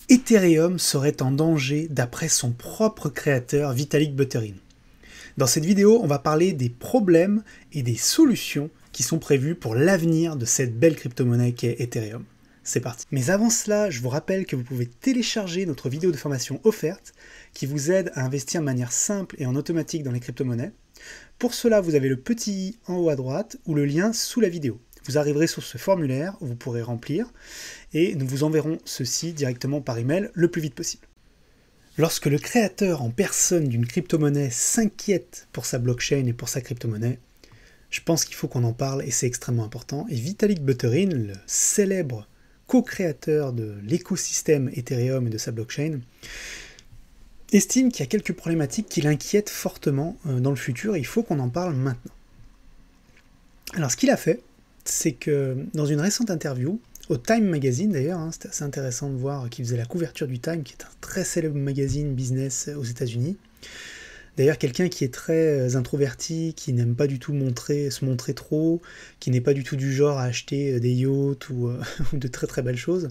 Ethereum serait en danger d'après son propre créateur Vitalik Buterin. Dans cette vidéo, on va parler des problèmes et des solutions qui sont prévues pour l'avenir de cette belle crypto-monnaie qu'est Ethereum. C'est parti. Mais avant cela, je vous rappelle que vous pouvez télécharger notre vidéo de formation offerte qui vous aide à investir de manière simple et en automatique dans les crypto-monnaies. Pour cela, vous avez le petit i en haut à droite ou le lien sous la vidéo. Vous arriverez sur ce formulaire où vous pourrez remplir et nous vous enverrons ceci directement par email le plus vite possible. Lorsque le créateur en personne d'une crypto-monnaie s'inquiète pour sa blockchain et pour sa crypto-monnaie, je pense qu'il faut qu'on en parle et c'est extrêmement important. Et Vitalik Buterin, le célèbre co-créateur de l'écosystème Ethereum et de sa blockchain, estime qu'il y a quelques problématiques qui l'inquiètent fortement dans le futur et il faut qu'on en parle maintenant. Alors ce qu'il a fait, c'est que dans une récente interview, au Time Magazine d'ailleurs, c'était assez intéressant de voir qu'il faisait la couverture du Time, qui est un très célèbre magazine business aux États-Unis. D'ailleurs, quelqu'un qui est très introverti, qui n'aime pas du tout se montrer trop, qui n'est pas du tout du genre à acheter des yachts ou de très très belles choses.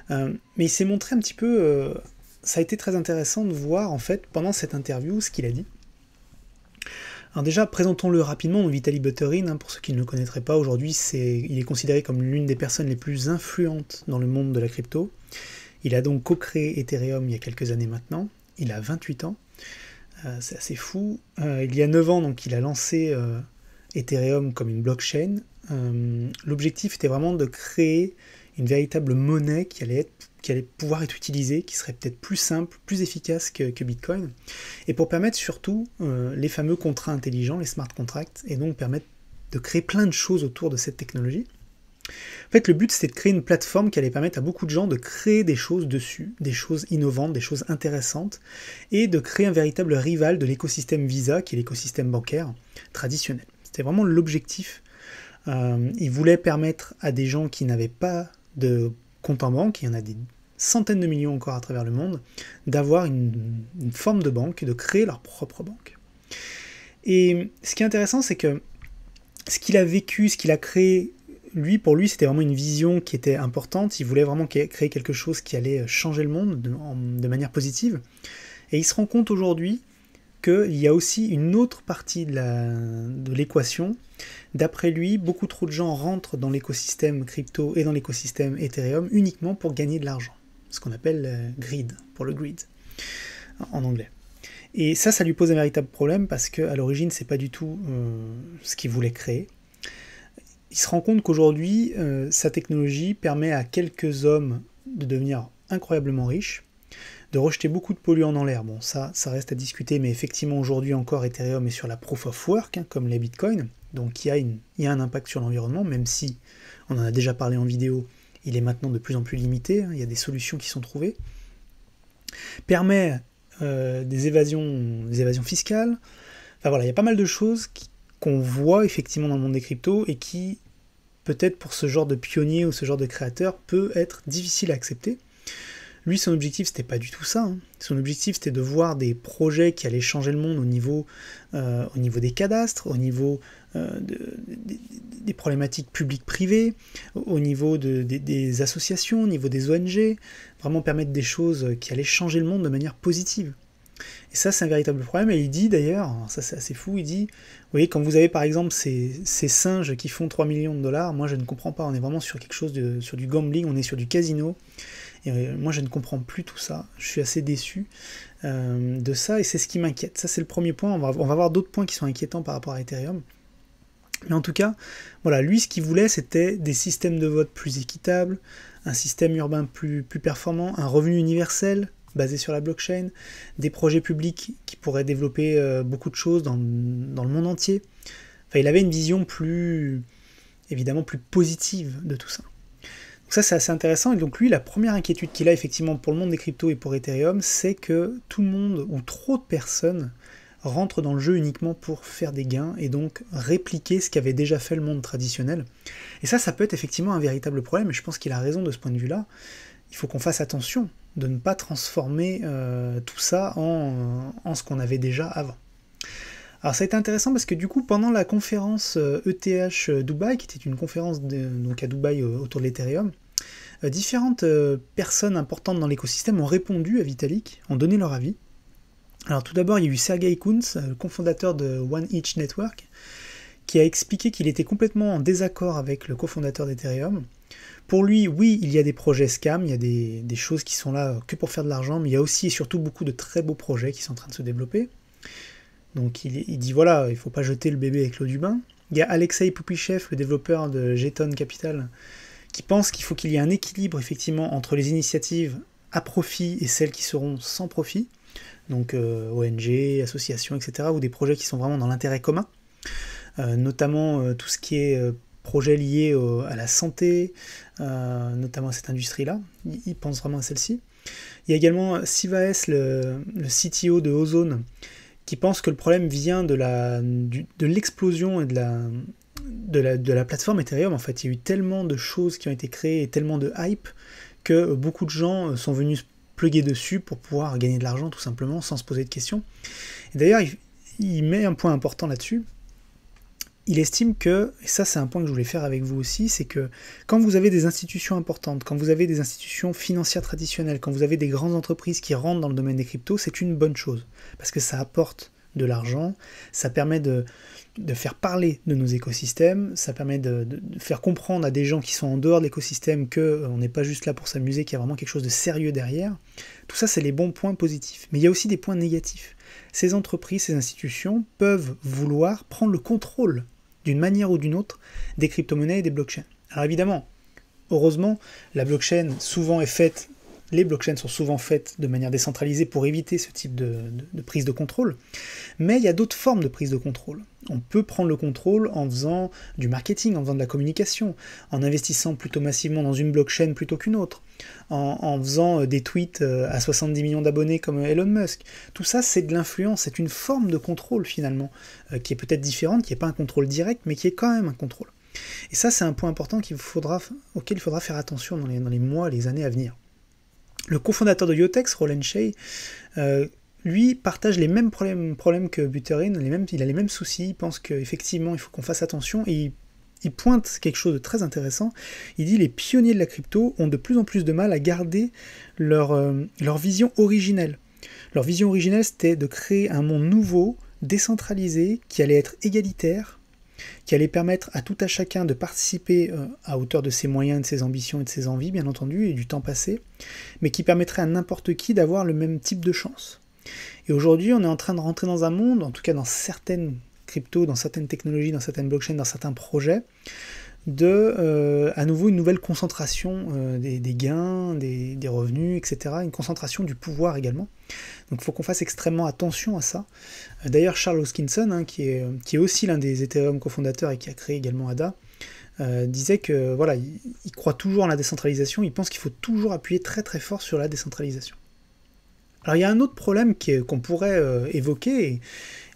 Mais il s'est montré un petit peu... ça a été très intéressant de voir en fait pendant cette interview ce qu'il a dit. Alors déjà, présentons-le rapidement, Vitalik Buterin, pour ceux qui ne le connaîtraient pas, aujourd'hui il est considéré comme l'une des personnes les plus influentes dans le monde de la crypto. Il a donc co-créé Ethereum il y a quelques années maintenant, il a 28 ans, c'est assez fou. Il y a 9 ans, donc, il a lancé Ethereum comme une blockchain. L'objectif était vraiment de créer une véritable monnaie qui allait pouvoir être utilisée, qui serait peut-être plus simple, plus efficace que Bitcoin, et pour permettre surtout les fameux contrats intelligents, les smart contracts, et donc permettre de créer plein de choses autour de cette technologie. En fait, le but, c'était de créer une plateforme qui allait permettre à beaucoup de gens de créer des choses dessus, des choses innovantes, des choses intéressantes, et de créer un véritable rival de l'écosystème Visa, qui est l'écosystème bancaire traditionnel. C'était vraiment l'objectif. Il voulait permettre à des gens qui n'avaient pas de compte en banque, il y en a des centaines de millions encore à travers le monde, d'avoir une forme de banque, de créer leur propre banque. Et ce qui est intéressant, c'est que ce qu'il a vécu, ce qu'il a créé, pour lui, c'était vraiment une vision qui était importante. Il voulait vraiment créer quelque chose qui allait changer le monde de manière positive. Et il se rend compte aujourd'hui qu'il y a aussi une autre partie de l'équation. D'après lui, beaucoup trop de gens rentrent dans l'écosystème crypto et dans l'écosystème Ethereum uniquement pour gagner de l'argent. Ce qu'on appelle greed, pour le greed, en anglais. Et ça lui pose un véritable problème parce qu'à l'origine, c'est pas du tout ce qu'il voulait créer. Il se rend compte qu'aujourd'hui, sa technologie permet à quelques hommes de devenir incroyablement riches, de rejeter beaucoup de polluants dans l'air. Bon, ça reste à discuter, mais effectivement, aujourd'hui encore, Ethereum est sur la proof of work, comme les bitcoins, donc il y a un impact sur l'environnement, même si, on en a déjà parlé en vidéo, il est maintenant de plus en plus limité, il y a des solutions qui sont trouvées. Permet des évasions fiscales, enfin voilà, il y a pas mal de choses qu'on voit effectivement dans le monde des cryptos et qui, peut-être pour ce genre de pionnier ou ce genre de créateur, peut être difficile à accepter. Lui, son objectif, c'était pas du tout ça. Son objectif, c'était de voir des projets qui allaient changer le monde au niveau des cadastres, au niveau des problématiques publiques-privées, au niveau des associations, au niveau des ONG, vraiment permettre des choses qui allaient changer le monde de manière positive. Et ça, c'est un véritable problème. Et il dit d'ailleurs, ça c'est assez fou, il dit, vous voyez, quand vous avez par exemple ces singes qui font 3 millions de dollars, moi je ne comprends pas, on est vraiment sur quelque chose sur du gambling, on est sur du casino. Et moi, je ne comprends plus tout ça. Je suis assez déçu de ça, et c'est ce qui m'inquiète. Ça, c'est le premier point. On va voir d'autres points qui sont inquiétants par rapport à Ethereum. Mais en tout cas, voilà, lui, ce qu'il voulait, c'était des systèmes de vote plus équitables, un système urbain plus performant, un revenu universel basé sur la blockchain, des projets publics qui pourraient développer beaucoup de choses dans le monde entier. Enfin, il avait une vision évidemment plus positive de tout ça. Ça, c'est assez intéressant, et donc lui, la première inquiétude qu'il a effectivement pour le monde des cryptos et pour Ethereum, c'est que tout le monde, ou trop de personnes, rentrent dans le jeu uniquement pour faire des gains, et donc répliquer ce qu'avait déjà fait le monde traditionnel. Et ça peut être effectivement un véritable problème, et je pense qu'il a raison de ce point de vue-là. Il faut qu'on fasse attention de ne pas transformer tout ça en ce qu'on avait déjà avant. Alors ça a été intéressant parce que du coup, pendant la conférence ETH Dubaï, qui était une conférence donc à Dubaï autour de l'Ethereum, différentes personnes importantes dans l'écosystème ont répondu à Vitalik, ont donné leur avis. Alors tout d'abord, il y a eu Sergey Kuntz, le cofondateur de One Inch Network, qui a expliqué qu'il était complètement en désaccord avec le cofondateur d'Ethereum. Pour lui, oui, il y a des projets scam, il y a des choses qui sont là que pour faire de l'argent, mais il y a aussi et surtout beaucoup de très beaux projets qui sont en train de se développer. Donc il dit voilà, il ne faut pas jeter le bébé avec l'eau du bain. Il y a Alexei Poupychev, le développeur de Jeton Capital, qui pense qu'il faut qu'il y ait un équilibre effectivement entre les initiatives à profit et celles qui seront sans profit, donc ONG, associations, etc., ou des projets qui sont vraiment dans l'intérêt commun, notamment tout ce qui est projets liés à la santé, notamment à cette industrie-là. Il pense vraiment à celle-ci. Il y a également Sivaes, le CTO de Ozone, qui pense que le problème vient de l'explosion et de la plateforme Ethereum. En fait, il y a eu tellement de choses qui ont été créées et tellement de hype que beaucoup de gens sont venus se pluguer dessus pour pouvoir gagner de l'argent tout simplement sans se poser de questions. Et d'ailleurs, il met un point important là-dessus. Il estime que, et ça c'est un point que je voulais faire avec vous aussi, c'est que quand vous avez des institutions importantes, quand vous avez des institutions financières traditionnelles, quand vous avez des grandes entreprises qui rentrent dans le domaine des cryptos, c'est une bonne chose. Parce que ça apporte de l'argent, ça permet de faire parler de nos écosystèmes, ça permet de faire comprendre à des gens qui sont en dehors de l'écosystème qu'on n'est pas juste là pour s'amuser, qu'il y a vraiment quelque chose de sérieux derrière. Tout ça, c'est les bons points positifs. Mais il y a aussi des points négatifs. Ces entreprises, ces institutions peuvent vouloir prendre le contrôle d'une manière ou d'une autre des crypto-monnaies et des blockchains. Alors évidemment, heureusement, la blockchain souvent est faite, les blockchains sont souvent faites de manière décentralisée pour éviter ce type de prise de contrôle, mais il y a d'autres formes de prise de contrôle. On peut prendre le contrôle en faisant du marketing, en faisant de la communication, en investissant plutôt massivement dans une blockchain plutôt qu'une autre, en faisant des tweets à 70 millions d'abonnés comme Elon Musk. Tout ça, c'est de l'influence, c'est une forme de contrôle finalement, qui est peut-être différente, qui n'est pas un contrôle direct, mais qui est quand même un contrôle. Et ça, c'est un point important auquel il faudra faire attention dans les mois, les années à venir. Le cofondateur de Yotex, Roland Shea, lui partage les mêmes problèmes que Buterin, il a les mêmes soucis, il pense qu'effectivement il faut qu'on fasse attention, et il pointe quelque chose de très intéressant. Il dit les pionniers de la crypto ont de plus en plus de mal à garder leur vision originelle. Leur vision originelle, c'était de créer un monde nouveau, décentralisé, qui allait être égalitaire, qui allait permettre à tout à chacun de participer à hauteur de ses moyens, de ses ambitions et de ses envies, bien entendu, et du temps passé, mais qui permettrait à n'importe qui d'avoir le même type de chance. Et aujourd'hui, on est en train de rentrer dans un monde, en tout cas dans certaines cryptos, dans certaines technologies, dans certaines blockchains, dans certains projets, à nouveau une nouvelle concentration des gains, des revenus, etc., une concentration du pouvoir également. Donc il faut qu'on fasse extrêmement attention à ça. D'ailleurs, Charles Hoskinson, qui est aussi l'un des Ethereum cofondateurs et qui a créé également ADA, disait que voilà, il croit toujours en la décentralisation, il pense qu'il faut toujours appuyer très très fort sur la décentralisation. Alors il y a un autre problème qu'on pourrait évoquer, et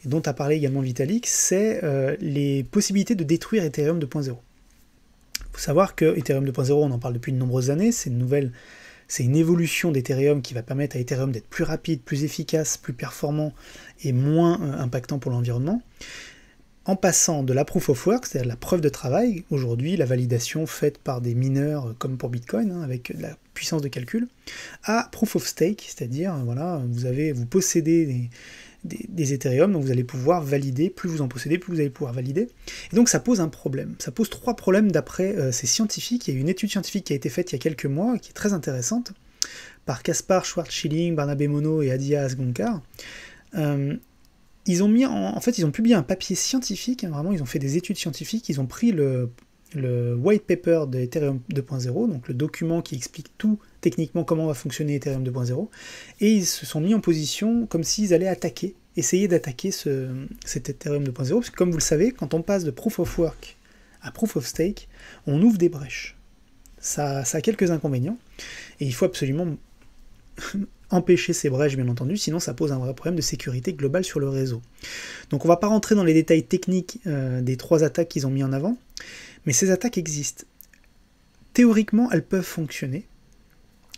dont a parlé également Vitalik, c'est les possibilités de détruire Ethereum 2.0. Il faut savoir que Ethereum 2.0, on en parle depuis de nombreuses années, c'est une évolution d'Ethereum qui va permettre à Ethereum d'être plus rapide, plus efficace, plus performant et moins impactant pour l'environnement. En passant de la proof of work, c'est-à-dire la preuve de travail, aujourd'hui la validation faite par des mineurs comme pour Bitcoin, avec de la puissance de calcul, à proof of stake, c'est-à-dire voilà, vous possédez des Ethereum, donc vous allez pouvoir valider, plus vous en possédez, plus vous allez pouvoir valider. Et donc ça pose un problème. Ça pose 3 problèmes d'après ces scientifiques. Il y a une étude scientifique qui a été faite il y a quelques mois, qui est très intéressante, par Kaspar Schwarz-Schilling, Barnabé Monod et Adia Asgonkar. Ils ont publié un papier scientifique, vraiment, ils ont fait des études scientifiques, ils ont pris le white paper de Ethereum 2.0, donc le document qui explique tout techniquement comment va fonctionner Ethereum 2.0, et ils se sont mis en position comme s'ils allaient essayer d'attaquer cet Ethereum 2.0, parce que comme vous le savez, quand on passe de Proof of Work à Proof of Stake, on ouvre des brèches. Ça a quelques inconvénients, et il faut absolument empêcher ces brèches, bien entendu, sinon ça pose un vrai problème de sécurité globale sur le réseau. Donc on ne va pas rentrer dans les détails techniques des 3 attaques qu'ils ont mis en avant, mais ces attaques existent. Théoriquement, elles peuvent fonctionner.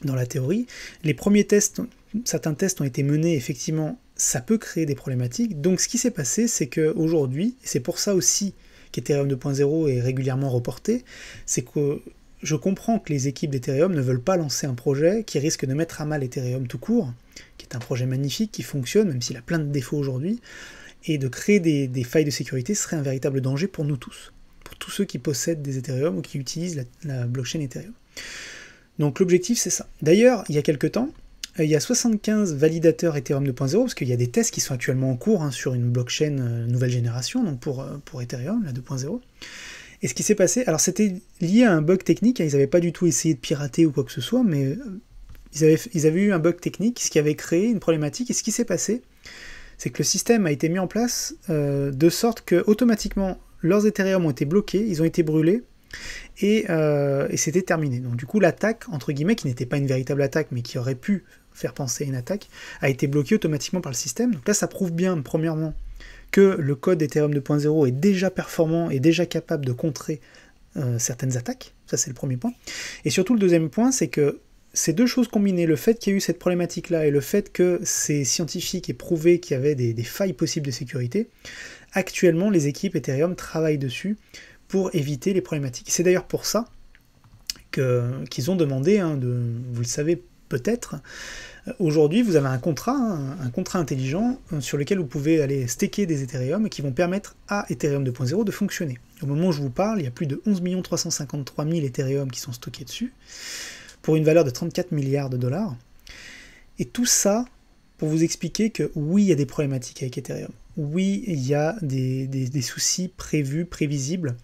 Dans la théorie, les premiers tests, certains tests ont été menés, effectivement, ça peut créer des problématiques. Donc ce qui s'est passé, c'est qu'aujourd'hui, et c'est pour ça aussi qu'Ethereum 2.0 est régulièrement reporté, c'est que je comprends que les équipes d'Ethereum ne veulent pas lancer un projet qui risque de mettre à mal Ethereum tout court, qui est un projet magnifique, qui fonctionne, même s'il a plein de défauts aujourd'hui, et de créer des failles de sécurité serait un véritable danger pour nous tous, pour tous ceux qui possèdent des Ethereum ou qui utilisent la blockchain Ethereum. Donc l'objectif c'est ça. D'ailleurs, il y a quelques temps, il y a 75 validateurs Ethereum 2.0, parce qu'il y a des tests qui sont actuellement en cours sur une blockchain nouvelle génération, donc pour Ethereum, la 2.0. Et ce qui s'est passé, alors c'était lié à un bug technique, ils n'avaient pas du tout essayé de pirater ou quoi que ce soit, mais ils avaient eu un bug technique, ce qui avait créé une problématique, et ce qui s'est passé, c'est que le système a été mis en place de sorte que automatiquement leurs Ethereum ont été bloqués, ils ont été brûlés, et c'était terminé. Donc du coup l'attaque, entre guillemets, qui n'était pas une véritable attaque, mais qui aurait pu faire penser à une attaque, a été bloquée automatiquement par le système. Donc là ça prouve bien, premièrement, que le code Ethereum 2.0 est déjà performant et déjà capable de contrer certaines attaques, ça c'est le premier point. Et surtout le deuxième point, c'est que ces deux choses combinées, le fait qu'il y ait eu cette problématique-là et le fait que ces scientifiques aient prouvé qu'il y avait des failles possibles de sécurité, actuellement les équipes Ethereum travaillent dessus pour éviter les problématiques. C'est d'ailleurs pour ça qu'ils ont demandé, vous le savez peut-être, aujourd'hui vous avez un contrat intelligent sur lequel vous pouvez aller staker des Ethereum qui vont permettre à Ethereum 2.0 de fonctionner. Au moment où je vous parle, il y a plus de 11 353 000 Ethereum qui sont stockés dessus, pour une valeur de 34 milliards de dollars. Et tout ça pour vous expliquer que oui, il y a des problématiques avec Ethereum. Oui, il y a des soucis prévus, prévisibles,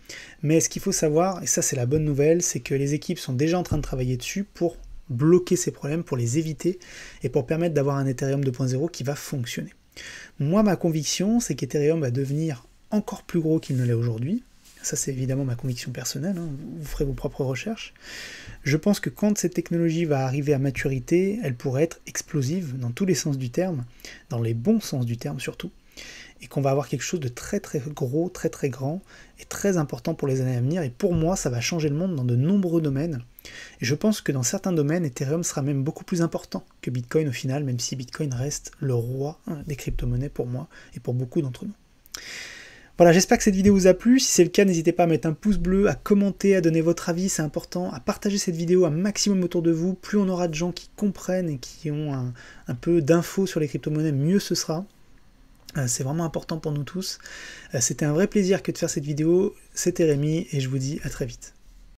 mais ce qu'il faut savoir, et ça c'est la bonne nouvelle, c'est que les équipes sont déjà en train de travailler dessus pour bloquer ces problèmes, pour les éviter, et pour permettre d'avoir un Ethereum 2.0 qui va fonctionner. Moi, ma conviction, c'est qu'Ethereum va devenir encore plus gros qu'il ne l'est aujourd'hui. Ça, c'est évidemment ma conviction personnelle, vous ferez vos propres recherches. Je pense que quand cette technologie va arriver à maturité, elle pourrait être explosive dans tous les sens du terme, dans les bons sens du terme surtout, et qu'on va avoir quelque chose de très très gros, très très grand, et très important pour les années à venir, et pour moi, ça va changer le monde dans de nombreux domaines, et je pense que dans certains domaines, Ethereum sera même beaucoup plus important que Bitcoin au final, même si Bitcoin reste le roi des crypto-monnaies pour moi, et pour beaucoup d'entre nous. Voilà, j'espère que cette vidéo vous a plu. Si c'est le cas, n'hésitez pas à mettre un pouce bleu, à commenter, à donner votre avis, c'est important, à partager cette vidéo un maximum autour de vous. Plus on aura de gens qui comprennent et qui ont un peu d'infos sur les crypto-monnaies, mieux ce sera. C'est vraiment important pour nous tous. C'était un vrai plaisir que de faire cette vidéo. C'était Rémi et je vous dis à très vite.